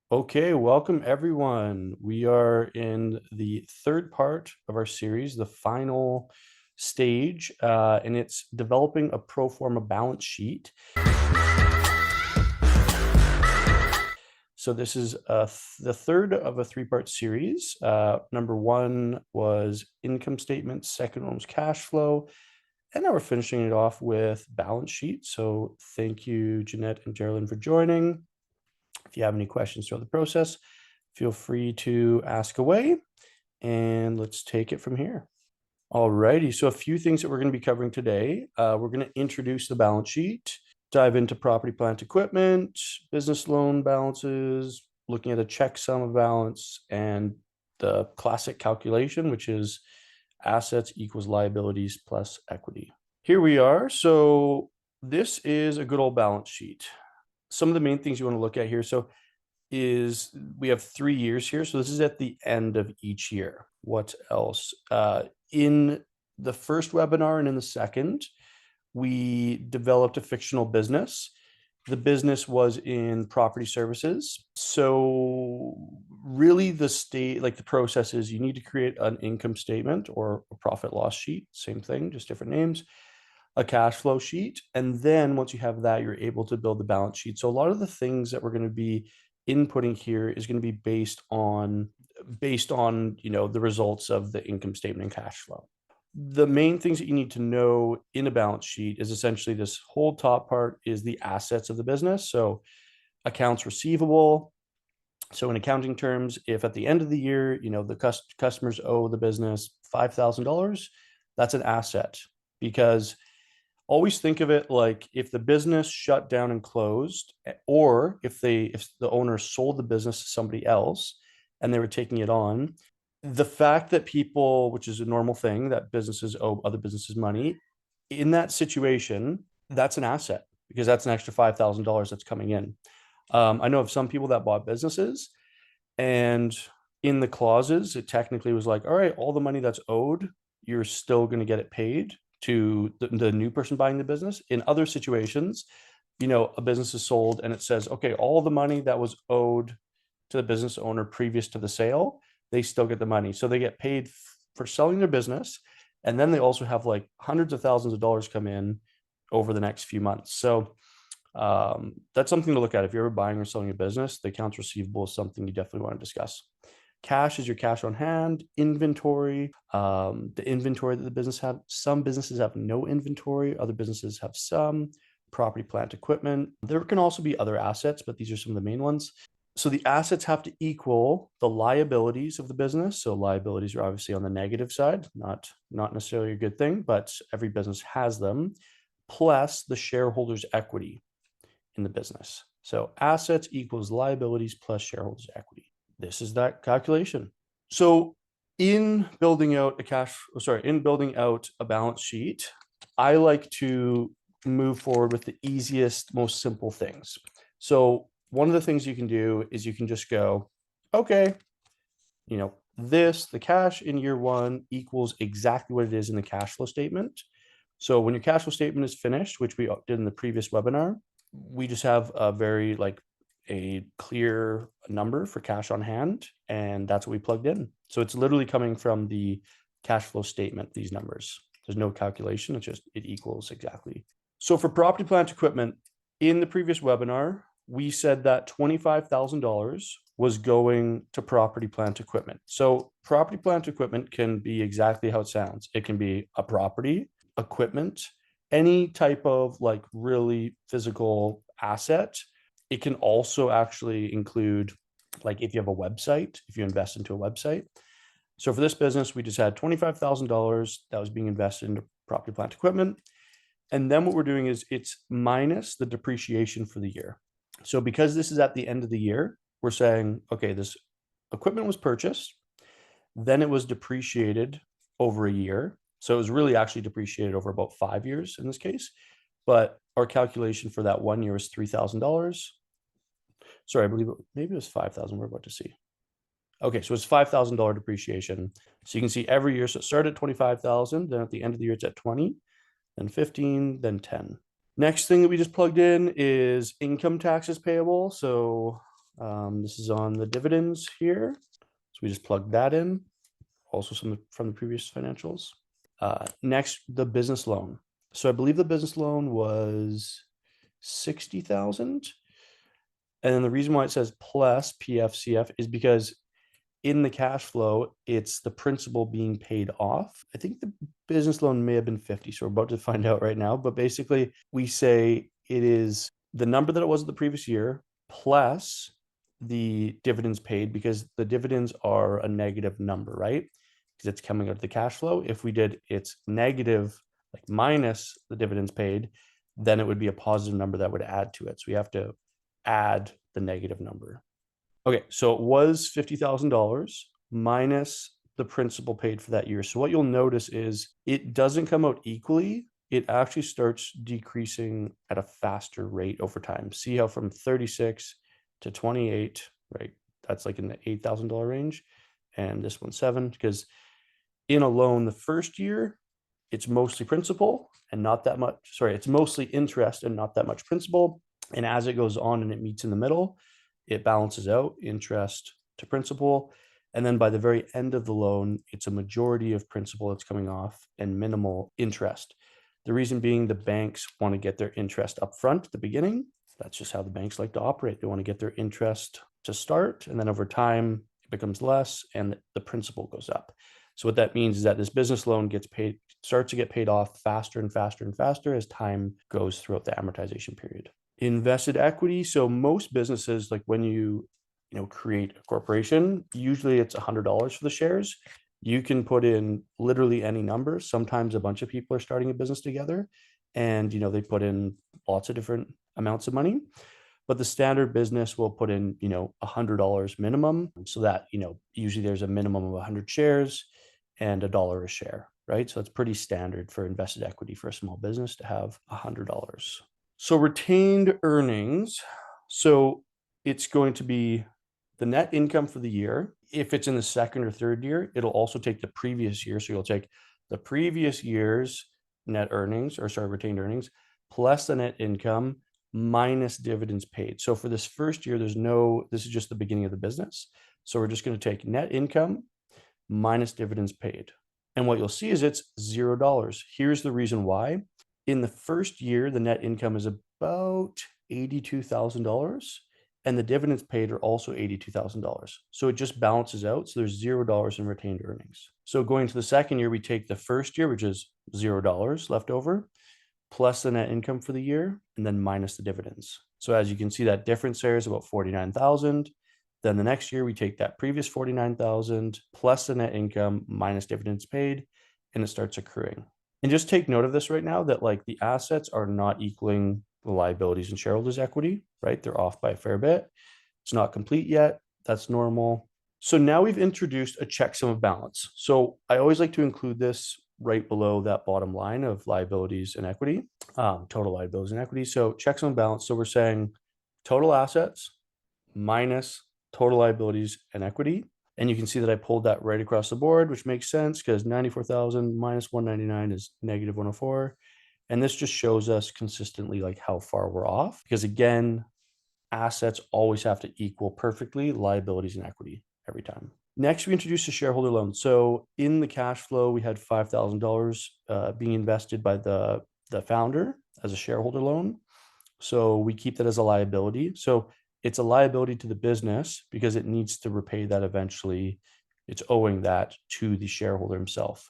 Okay, welcome everyone. We are in the third part of our series, the final stage, and it's developing a pro forma balance sheet. So this is the third of a three-part series. Number one was income statement, second one was cash flow, and now we're finishing it off with balance sheet. So thank you, Jeanette and Geraldine, for joining. If you have any questions throughout the process, feel free to ask away, and let's take it from here. Alrighty, so a few things that we're going to be covering today. We're going to introduce the balance sheet, dive into property, plant, equipment, business loan balances, looking at a check sum of balance, and the classic calculation, which is assets equals liabilities plus equity. Here we are. So this is a good old balance sheet. Some of the main things you want to look at here. So is we have 3 years here. So this is at the end of each year. What else? In the first webinar and in the second, we developed a fictional business. The business was in property services. So really the process is you need to create an income statement or a profit loss sheet, same thing, just different names, a cash flow sheet. And then once you have that, you're able to build the balance sheet. So a lot of the things that we're going to be inputting here is going to be based on the results of the income statement and cash flow. The main things that you need to know in a balance sheet is essentially this whole top part is the assets of the business. So accounts receivable. So in accounting terms, if at the end of the year, the customers owe the business $5,000, that's an asset, because always think of it like if the business shut down and closed, or if the owner sold the business to somebody else and they were taking it on, the fact that people, which is a normal thing, that businesses owe other businesses money, in that situation, that's an asset because that's an extra $5,000 that's coming in. I know of some people that bought businesses, and in the clauses, it technically was like, all right, all the money that's owed, you're still going to get it paid to the new person buying the business. In other situations, a business is sold and it says, okay, all the money that was owed to the business owner previous to the sale, they still get the money. So they get paid for selling their business. And then they also have like hundreds of thousands of dollars come in over the next few months. So that's something to look at. If you're ever buying or selling a business, the accounts receivable is something you definitely want to discuss. Cash is your cash on hand. Inventory, the inventory that the business have. Some businesses have no inventory. Other businesses have some. Property, plant, equipment. There can also be other assets, but these are some of the main ones. So the assets have to equal the liabilities of the business. So liabilities are obviously on the negative side, not necessarily a good thing, but every business has them, plus the shareholders' equity in the business. So assets equals liabilities plus shareholders' equity. This is that calculation. So in building out a balance sheet, I like to move forward with the easiest, most simple things. So one of the things you can do is you can just go, okay, the cash in year one equals exactly what it is in the cash flow statement. So when your cash flow statement is finished, which we did in the previous webinar, we just have a clear number for cash on hand, and that's what we plugged in. So it's literally coming from the cash flow statement, these numbers. There's no calculation, it equals exactly. So for property, plant, equipment, in the previous webinar, we said that $25,000 was going to property, plant, equipment. So property, plant, equipment can be exactly how it sounds. It can be a property, equipment, any type of like really physical asset. It can also actually include, like, if you have a website, if you invest into a website. So for this business, we just had $25,000 that was being invested into property, plant, equipment. And then what we're doing is it's minus the depreciation for the year. So because this is at the end of the year, we're saying, okay, this equipment was purchased, then it was depreciated over a year. So it was really actually depreciated over about 5 years in this case. But our calculation for that 1 year is $3,000. Sorry, I believe maybe it was 5,000. We're about to see. Okay, so it's $5,000 depreciation. So you can see every year. So it started at 25,000. Then at the end of the year, it's at 20, then 15, then 10. Next thing that we just plugged in is income taxes payable. So This is on the dividends here. So we just plug that in. Also some from the previous financials. Next, the business loan. So I believe the business loan was 60,000. And then the reason why it says plus PFCF is because in the cash flow, it's the principal being paid off. I think the business loan may have been 50. So we're about to find out right now. But basically, we say it is the number that it was the previous year plus the dividends paid, because the dividends are a negative number, right? Because it's coming out of the cash flow. If we did it's negative, like minus the dividends paid, then it would be a positive number that would add to it. So we have to add the negative number. Okay, so it was $50,000 minus the principal paid for that year. So what you'll notice is it doesn't come out equally. It actually starts decreasing at a faster rate over time. See how from 36 to 28, right? That's like in the $8,000 range. And this one's 7, because in a loan, the first year, it's mostly principal and not that much. Sorry, it's mostly interest and not that much principal. And as it goes on and it meets in the middle, it balances out interest to principal. And then by the very end of the loan, it's a majority of principal that's coming off and minimal interest. The reason being the banks want to get their interest up front at the beginning. That's just how the banks like to operate. They want to get their interest to start, and then over time it becomes less and the principal goes up. So what that means is that this business loan starts to get paid off faster and faster and faster as time goes throughout the amortization period. Invested equity. So most businesses, like when you create a corporation, usually it's $100 for the shares. You can put in literally any number. Sometimes a bunch of people are starting a business together, and they put in lots of different amounts of money. But the standard business will put in $100 minimum, so that usually there's a minimum of 100 shares and $1 a share, right? So it's pretty standard for invested equity for a small business to have $100. So retained earnings. So it's going to be the net income for the year. If it's in the second or third year, it'll also take the previous year. So you'll take the previous year's net earnings, or sorry, retained earnings, plus the net income minus dividends paid. So for this first year, this is just the beginning of the business. So we're just going to take net income minus dividends paid. And what you'll see is it's $0. Here's the reason why. In the first year, the net income is about $82,000, and the dividends paid are also $82,000. So it just balances out. So there's $0 in retained earnings. So going to the second year, we take the first year, which is $0 left over, plus the net income for the year, and then minus the dividends. So as you can see, that difference there is about 49,000. Then the next year, we take that previous 49,000 plus the net income minus dividends paid, and it starts accruing. And just take note of this right now, that like the assets are not equaling the liabilities and shareholders' equity, right? They're off by a fair bit. It's not complete yet. That's normal. So now we've introduced a checksum of balance. So I always like to include this right below that bottom line of liabilities and equity, total liabilities and equity. So checksum of balance. So we're saying total assets minus total liabilities and equity. And you can see that I pulled that right across the board, which makes sense because 94,000 minus 199 is negative 104. And this just shows us consistently like how far we're off, because again, assets always have to equal perfectly liabilities and equity every time. Next, we introduced a shareholder loan. So in the cash flow, we had $5,000 being invested by the founder as a shareholder loan. So we keep that as a liability. So it's a liability to the business because it needs to repay that eventually. It's owing that to the shareholder himself.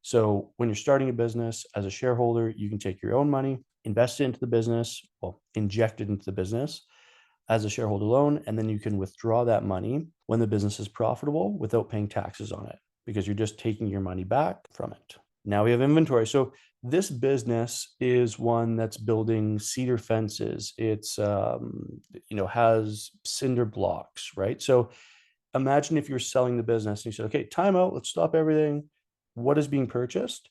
So when you're starting a business as a shareholder, you can take your own money, invest it into the business, well, inject it into the business as a shareholder loan, and then you can withdraw that money when the business is profitable without paying taxes on it, because you're just taking your money back from it. Now we have inventory. So this business is one that's building cedar fences. It's has cinder blocks, right? So imagine if you're selling the business and you said, okay, time out, let's stop everything. What is being purchased?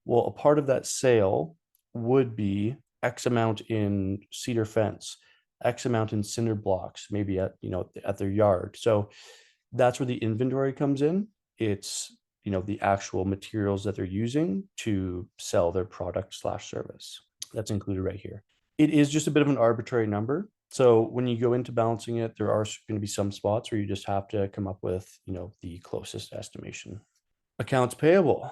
Well, a part of that sale would be X amount in cedar fence, X amount in cinder blocks, maybe at their yard. So that's where the inventory comes in. It's the actual materials that they're using to sell their product/service. That's included right here. It is just a bit of an arbitrary number. So when you go into balancing it, there are going to be some spots where you just have to come up with, the closest estimation. Accounts payable.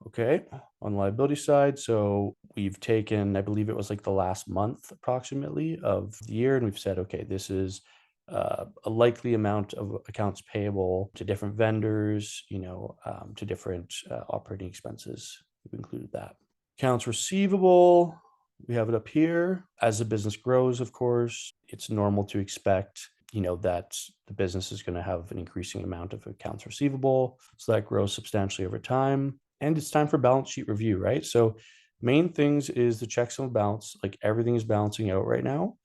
Okay. On the liability side, so we've taken, I believe it was like the last month approximately of the year, and we've said, okay, this is a likely amount of accounts payable to different vendors, to different operating expenses. We've included that. Accounts receivable, we have it up here. As the business grows, of course, it's normal to expect, that the business is going to have an increasing amount of accounts receivable. So that grows substantially over time. And it's time for balance sheet review, right? So main things is the checks on balance, like everything is balancing out right now.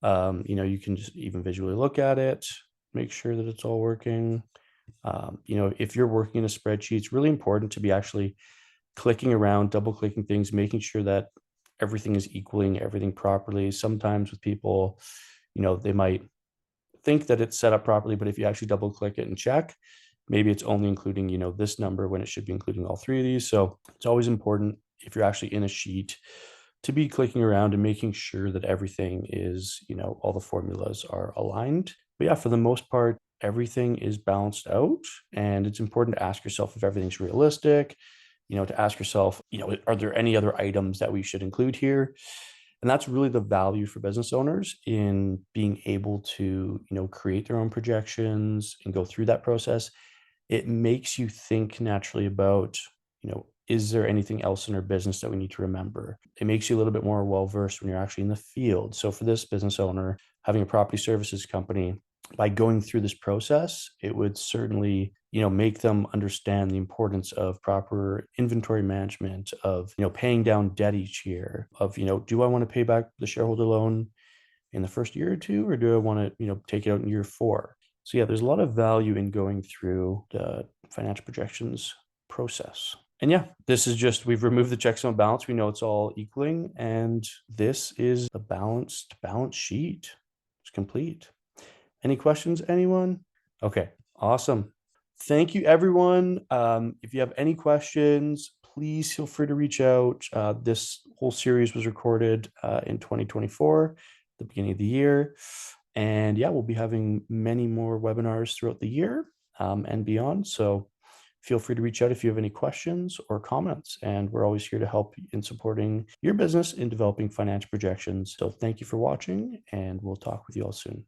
You can just even visually look at it, make sure that it's all working. If you're working in a spreadsheet, it's really important to be actually clicking around, double clicking things, making sure that everything is equaling everything properly. Sometimes with people, they might think that it's set up properly, but if you actually double click it and check, maybe it's only including, this number when it should be including all three of these. So it's always important if you're actually in a sheet to be clicking around and making sure that everything is, all the formulas are aligned. But yeah, for the most part, everything is balanced out, and it's important to ask yourself if everything's realistic, to ask yourself, are there any other items that we should include here? And that's really the value for business owners in being able to, create their own projections and go through that process. It makes you think naturally about, is there anything else in our business that we need to remember? It makes you a little bit more well versed when you're actually in the field. So for this business owner, having a property services company, by going through this process, it would certainly, make them understand the importance of proper inventory management, of, paying down debt each year, of, do I want to pay back the shareholder loan in the first year or two, or do I want to, take it out in year 4? So yeah, there's a lot of value in going through the financial projections process. And yeah, this is just, we've removed the checks on balance. We know it's all equaling, and this is a balanced balance sheet. It's complete. Any questions, anyone? Okay, awesome. Thank you, everyone. If you have any questions, please feel free to reach out. This whole series was recorded in 2024, the beginning of the year. And yeah, we'll be having many more webinars throughout the year and beyond. So feel free to reach out if you have any questions or comments. And we're always here to help in supporting your business in developing financial projections. So thank you for watching, and we'll talk with you all soon.